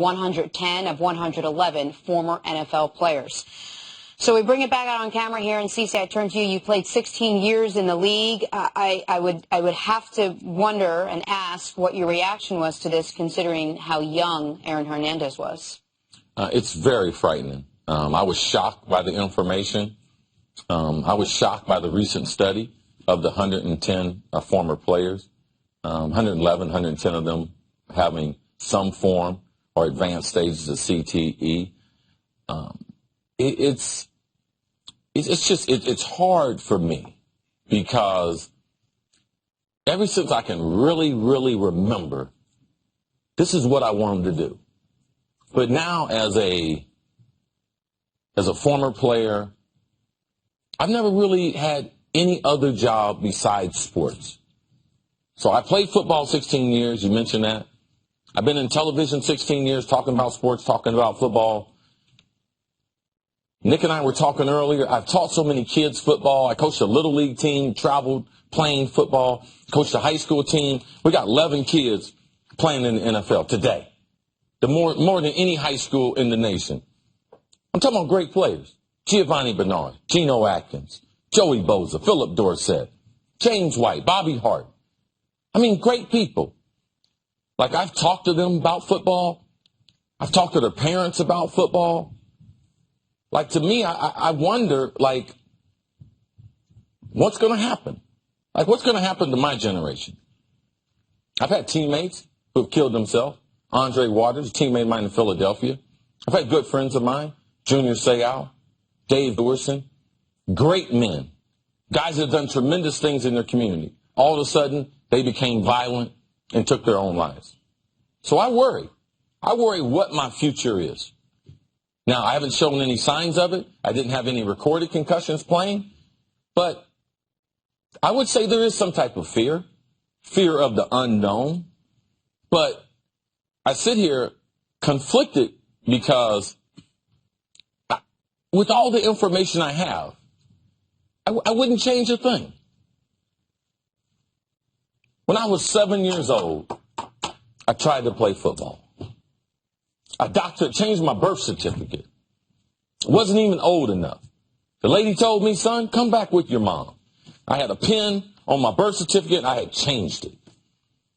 110 of 111 former NFL players. So we bring it back out on camera here, and Cece, I turn to you. You played 16 years in the league. I would have to wonder and ask what your reaction was to this, considering how young Aaron Hernandez was. It's very frightening. I was shocked by the information. I was shocked by the recent study of the 110 former players, 111, 110 of them having some form or advanced stages of CTE. It's hard for me because ever since I can really remember, this is what I wanted to do. But now as a former player, I've never really had any other job besides sports. So I played football 16 years. You mentioned that. I've been in television 16 years talking about sports, talking about football. Nick and I were talking earlier. I've taught so many kids football. I coached a little league team, traveled playing football, coached a high school team. We got 11 kids playing in the NFL today. More than any high school in the nation. I'm talking about great players. Giovanni Bernard, Geno Atkins, Joey Bosa, Philip Dorsett, James White, Bobby Hart. I mean, great people. Like, I've talked to them about football. I've talked to their parents about football. Like, to me, I wonder, like, what's going to happen? Like, what's going to happen to my generation? I've had teammates who have killed themselves. Andre Waters, a teammate of mine in Philadelphia. I've had good friends of mine, Junior Seau, Dave Dorson, great men, guys that have done tremendous things in their community. All of a sudden, they became violent and took their own lives. So I worry. I worry what my future is. Now, I haven't shown any signs of it. I didn't have any recorded concussions playing. But I would say there is some type of fear of the unknown. But I sit here conflicted because with all the information I have, I wouldn't change a thing. When I was 7 years old, I tried to play football. A doctor changed my birth certificate. Wasn't even old enough. The lady told me, son, come back with your mom. I had a pen on my birth certificate, and I had changed it.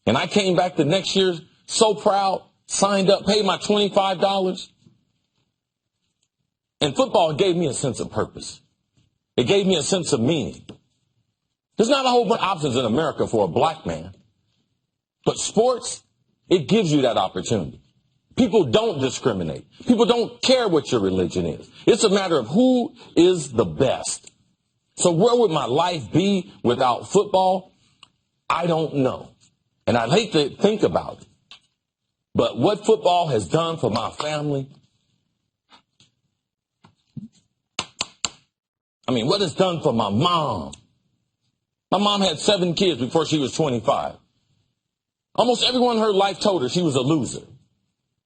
And I came back the next year so proud, signed up, paid my $25. And football gave me a sense of purpose. It gave me a sense of meaning. There's not a whole bunch of options in America for a black man. But sports, it gives you that opportunity. People don't discriminate. People don't care what your religion is. It's a matter of who is the best. So where would my life be without football? I don't know. And I'd hate to think about it. But what football has done for my family, I mean, what it's done for my mom. My mom had 7 kids before she was 25. Almost everyone in her life told her she was a loser.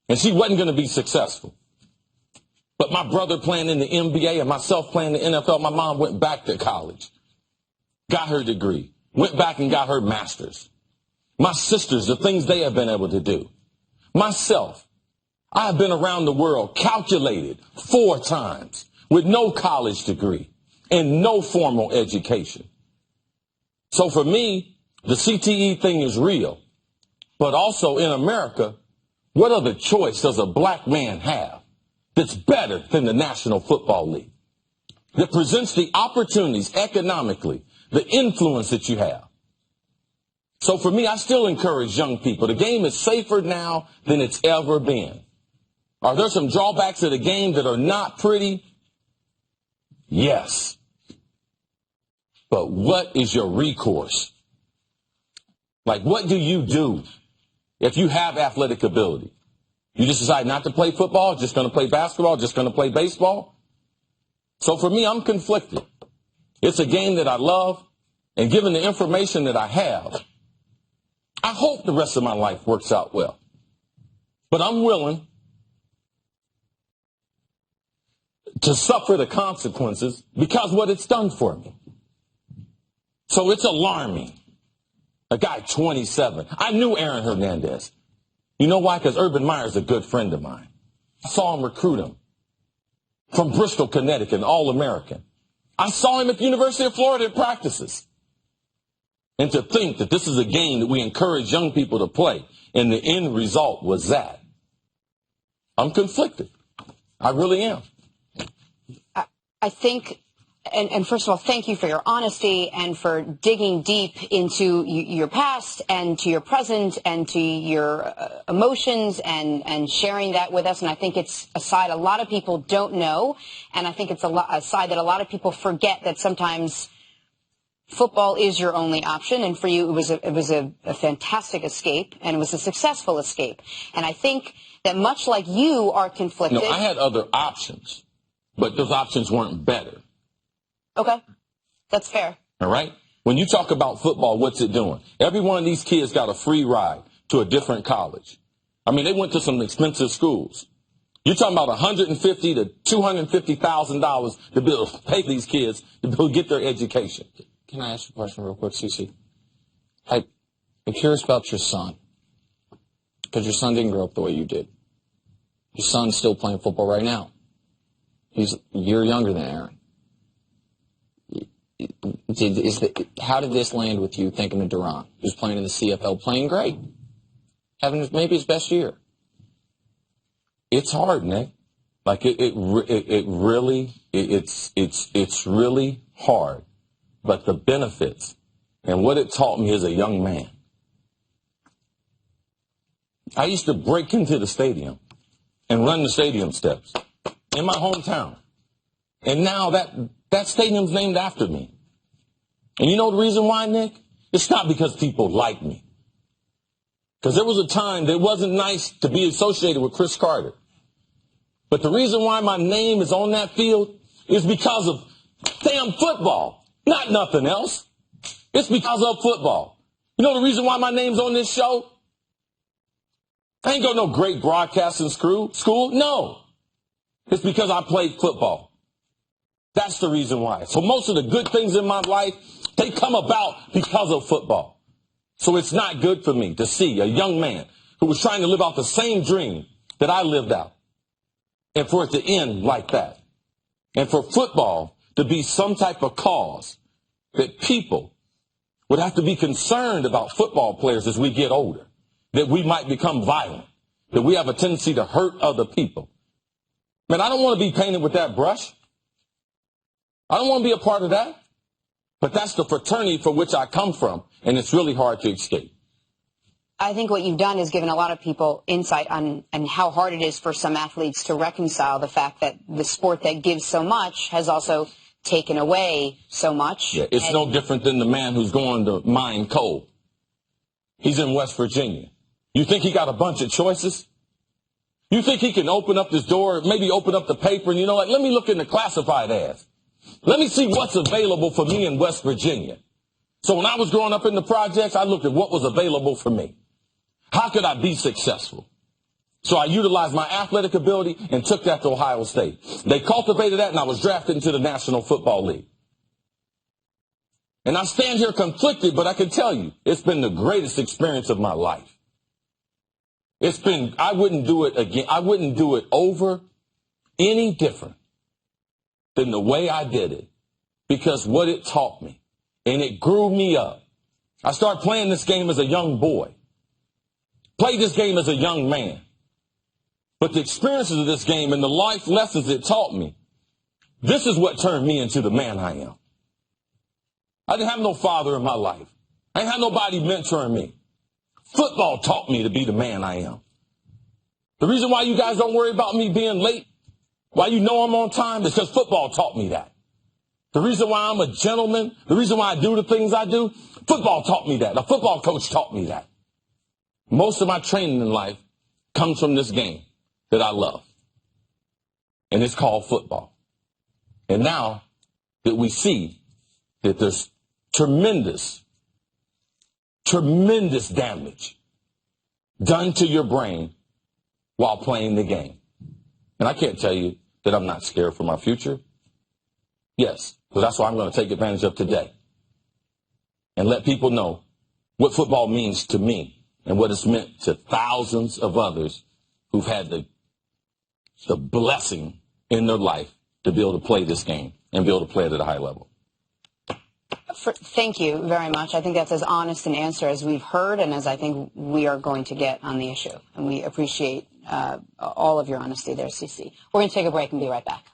And she wasn't going to be successful. But my brother playing in the NBA and myself playing in the NFL, my mom went back to college, got her degree, went back and got her master's. My sisters, the things they have been able to do. Myself, I have been around the world, calculated 4 times with no college degree and no formal education. So for me, the CTE thing is real. But also in America, what other choice does a black man have that's better than the National Football League? That presents the opportunities economically, the influence that you have. So for me, I still encourage young people. The game is safer now than it's ever been. Are there some drawbacks of the game that are not pretty? Yes. But what is your recourse? Like, what do you do if you have athletic ability? You just decide not to play football, just going to play basketball, just going to play baseball? So for me, I'm conflicted. It's a game that I love, and given the information that I have, I hope the rest of my life works out well. But I'm willing to suffer the consequences because what it's done for me. So it's alarming. A guy 27. I knew Aaron Hernandez. You know why? Because Urban Meyer's a good friend of mine. I saw him recruit him from Bristol, Connecticut, an All-American. I saw him at the University of Florida at practices. And to think that this is a game that we encourage young people to play, and the end result was that. I'm conflicted. I really am. I think, and first of all, thank you for your honesty and for digging deep into your past and to your present and to your emotions and sharing that with us. And I think it's a side a lot of people don't know. And I think it's a side that a lot of people forget, that sometimes football is your only option. And for you, it was a fantastic escape, and it was a successful escape. And I think that much like you are conflicted. No, I had other options, but those options weren't better. Okay. That's fair. All right? When you talk about football, what's it doing? Every one of these kids got a free ride to a different college. I mean, they went to some expensive schools. You're talking about $150,000 to $250,000 to pay these kids to get their education. Can I ask you a question real quick, Cece? I'm curious about your son, because your son didn't grow up the way you did. Your son's still playing football right now. He's a year younger than Aaron. How did this land with you thinking of Duran, who's playing in the CFL, playing great, having maybe his best year? It's hard, Nick. Like it's really hard. But the benefits and what it taught me as a young man. I used to break into the stadium and run the stadium steps in my hometown. And now that stadium's named after me. And you know the reason why, Nick? It's not because people like me. Because there was a time that it wasn't nice to be associated with Chris Carter. But the reason why my name is on that field is because of damn football. Not nothing else. It's because of football. You know the reason why my name's on this show? I ain't got no great broadcasting school. No. It's because I played football. That's the reason why. So most of the good things in my life, they come about because of football. So it's not good for me to see a young man who was trying to live out the same dream that I lived out, and for it to end like that. And for football to be some type of cause that people would have to be concerned about football players as we get older, that we might become violent, that we have a tendency to hurt other people. Man, I don't want to be painted with that brush. I don't want to be a part of that. But that's the fraternity for which I come from, and it's really hard to escape. I think what you've done is given a lot of people insight on how hard it is for some athletes to reconcile the fact that the sport that gives so much has also taken away so much. Yeah, it's no different than the man who's going to mine coal. He's in West Virginia. You think he got a bunch of choices? You think he can open up this door, maybe open up the paper, and you know what, let me look in the classified ads. Let me see what's available for me in West Virginia. So when I was growing up in the projects, I looked at what was available for me. How could I be successful? So I utilized my athletic ability and took that to Ohio State. They cultivated that, and I was drafted into the National Football League. And I stand here conflicted, but I can tell you, it's been the greatest experience of my life. I wouldn't do it again. I wouldn't do it over any different than the way I did it, because what it taught me, and it grew me up. I started playing this game as a young boy. Played this game as a young man. But the experiences of this game and the life lessons it taught me, this is what turned me into the man I am. I didn't have no father in my life. I didn't have nobody mentoring me. Football taught me to be the man I am. The reason why you guys don't worry about me being late, why you know I'm on time, is because football taught me that. The reason why I'm a gentleman, the reason why I do the things I do, football taught me that. A football coach taught me that. Most of my training in life comes from this game that I love. And it's called football. And now that we see that there's tremendous damage done to your brain while playing the game. And I can't tell you that I'm not scared for my future. Yes, but that's why I'm going to take advantage of today and let people know what football means to me and what it's meant to thousands of others who've had the blessing in their life to be able to play this game and be able to play it at a high level. Thank you very much. I think that's as honest an answer as we've heard and as I think we are going to get on the issue. And we appreciate all of your honesty there, CC. We're going to take a break and be right back.